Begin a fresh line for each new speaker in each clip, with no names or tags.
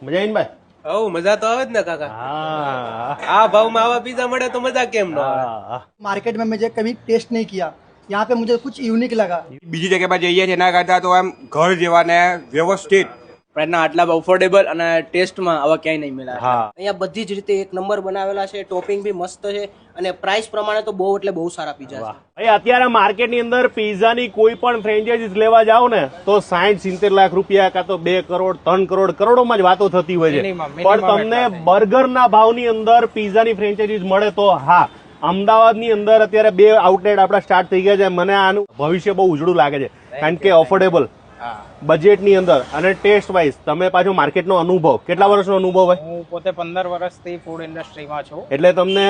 મજા આવીને ભાઈ?
હવ મજા તો આવે જ ને કાકા.
हाँ
આ ભાવમાં આવા પીઝા મળે તો મજા કેમ ન આવે?
हाँ।
मार्केट में मुझे कभी टेस्ट नहीं किया, यहाँ पे मुझे कुछ यूनिक लगा।
બીજી જગ્યા પર જઈએ છીએ એના કરતા તો એમ ઘર જેવા ને વ્યવસ્થિત
પ્રાઇસના આટલા અફોર્ડેબલ અને ટેસ્ટમાં આવા ક્યાંય નહીં મળે.
હા
અહીંયા બધી જ રીતે એક નંબર બનાવેલા છે, ટોપિંગ બી મસ્ત છે અને પ્રાઇસ પ્રમાણે તો બહુ એટલે બહુ સારા પીઝા છે.
ભાઈ અત્યારે માર્કેટની અંદર પીઝાની કોઈ પણ ફ્રેન્ચાઇઝીસ લેવા જાવ ને તો 60-70 લાખ રૂપિયા કાં તો 2 કરોડ 3 કરોડ કરોડોમાં જ વાતો થતી હોય છે, પણ તમને બર્ગરના ભાવની અંદર પીઝાની ફ્રેન્ચાઇઝીસ મળે તો હા. અમદાવાદની અંદર અત્યારે 2 આઉટલેટ આપણા સ્ટાર્ટ થઈ ગયા છે. મને આનું ભવિષ્ય બહુ ઉજળું લાગે છે, કારણ કે અફોર્ડેબલ બજેટની અંદર અને ટેસ્ટ વાઇઝ તમે પાછો માર્કેટનો અનુભવ, કેટલા વર્ષનો અનુભવ હોય?
હું પોતે 15 વર્ષથી ફૂડ ઇન્ડસ્ટ્રીમાં છું.
એટલે તમને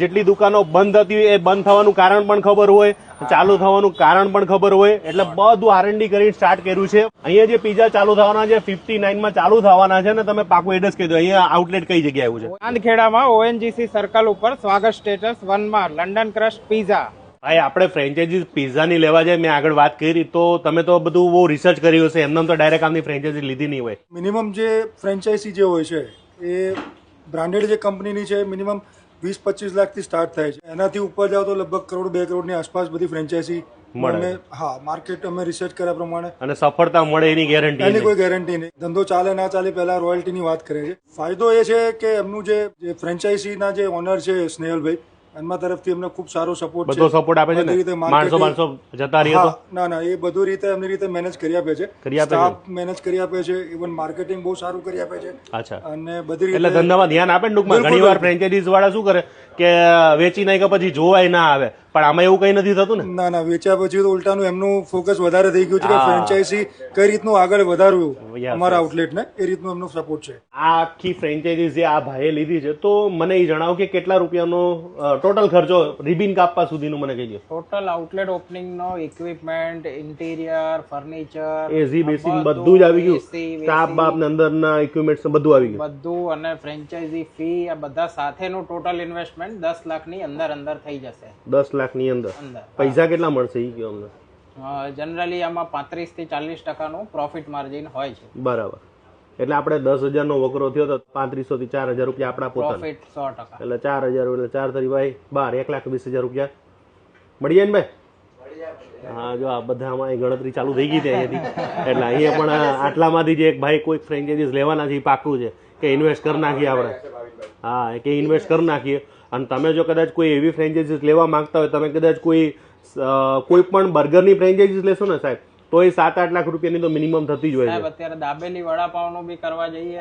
જેટલી દુકાનો બંધ હતી એ બંધ થવાનું કારણ પણ ખબર હોય, ચાલુ થવાનું કારણ પણ ખબર હોય, એટલે બધું R&D કરીને સ્ટાર્ટ કર્યું છે. અહીંયા જે પીઝા ચાલુ થવાના છે 59 માં ચાલુ થવાના છે ને, તમે પાકું એડ્રેસ કહી દો. અહીંયા આઉટલેટ કઈ જગ્યાએ આવ્યું છે?
ચાંદખેડામાં ONGC સર્કલ ઉપર સ્વાગત સ્ટેટસ 1 માં લંડન ક્રશ પીઝા.
ભાઈ આપણે ફ્રેન્ચાઇઝી પીઝાની લેવા જાય, મેં આગળ વાત કરી તો તમે તો બધું બહુ રિસર્ચ કર્યું હશે, એમને તો ડાયરેક્ટ આમની ફ્રેન્ચાઇઝી લીધી નહીં હોય.
મિનિમમ જે ફ્રેન્ચાઇઝી જે હોય છે એ બ્રાન્ડેડ જે કંપનીની છે મિનિમમ 20-25 લાખથી સ્ટાર્ટ થાય છે. એનાથી ઉપર જાવ તો લગભગ કરોડ 2 કરોડની આસપાસ બધી ફ્રેન્ચાઇઝી મળે. હા, માર્કેટ અમે રિસર્ચ કર્યા પ્રમાણે
અને સફળતા મળે એની ગેરંટી
એની કોઈ ગેરંટી નહીં. ધંધો ચાલે ના ચાલે પહેલા રોયલ્ટીની વાત કરે છે. ફાયદો એ છે કે એમનું જે ફ્રેન્ચાઇઝીના જે ઓનર છે સ્નેહલભાઈ, એમના તરફથી એમને ખૂબ સારો સપોર્ટ છે.
બધો સપોર્ટ આપે છે ને, માણસો જતા રહે તો
ના ના, એ બધું રીતે એમની રીતે મેનેજ કરી આપે છે, સ્ટાફ મેનેજ કરી આપે છે, ઇવન માર્કેટિંગ બહુ સારું કરી આપે છે.
અચ્છા,
અને બધી
એટલે
રીતે
ધંધામાં ધ્યાન આપે ને ટૂંકમાં. ઘણી વાર ફ્રેન્ચાઇઝીસ વાળા શું કરે કે વેચી નાખે પછી જોવાય ના આવે, પણ આમાં એવું કઈ નથી થતું ને.
ના ના, વેચ્યા પછી તો ઉલટાનું એમનું ફોકસ વધારે થઈ ગયું છે કે ફ્રેન્ચાઇઝી કઈ રીતનું આગળ વધારવું અમારા આઉટલેટને, એ રીતનું એમનો સપોર્ટ છે.
આ આખી ફ્રેન્ચાઇઝીસ જે આ ભાઈએ લીધી છે, તો મને એ જણાવો કે કેટલા રૂપિયાનો ટોટલ ખર્ચો રિબિન કાપવા સુધીનું મને કહી દો.
ટોટલ આઉટલેટ ઓપનિંગનો ઇક્વિપમેન્ટ, ઇન્ટિરિયર, ફર્નિચર,
એસી બેસી બધું જ આવી ગયું, સ્ટાફ બાપ ને અંદરના ઇક્વિપમેન્ટ્સ બધું આવી ગયું.
બધું અને ફ્રેન્ચાઇઝી ફી આ બધા સાથેનું ટોટલ ઇન્વેસ્ટમેન્ટ 10 લાખની અંદર થઈ જશે.
10 લાખની અંદર પૈસા કેટલા મળશે એ કહો અમને.
જનરલી આમાં 35 થી 40% પ્રોફિટ માર્જિન હોય છે.
બરાબર, એટલે આપણે 10,000 નો વકરો થયો તો 3500 થી 4,000 રૂપિયા આપણા પોતાના,
પ્રોફિટ 100%.
એટલે 4,000 એટલે 4 તરી ભાઈ 1,20,000 રૂપિયા મળી જાય ને ભાઈ? હા, જો આ બધામાં ગણતરી ચાલુ થઈ ગઈ છે અહીંયાથી. એટલે અહીંયા પણ આટલામાંથી જે એક ભાઈ કોઈ ફ્રેન્ચાઇઝીસ લેવાના છે એ પાકું છે કે ઇન્વેસ્ટ કરી નાખીએ આપણે. હા, કે ઇન્વેસ્ટ કરી નાખીએ. અને તમે જો કદાચ કોઈ એવી ફ્રેન્ચાઇઝીસ લેવા માંગતા હોય, તમે કદાચ કોઈ પણ બર્ગરની ફ્રેન્ચાઇઝીસ લેશો ને સાહેબ, તો એ 7-8 લાખ રૂપિયાની તો મિનિમમ થતી જ હોય છે.
અત્યારે દાબેલી વડાપાવનું બી કરવા જઈએ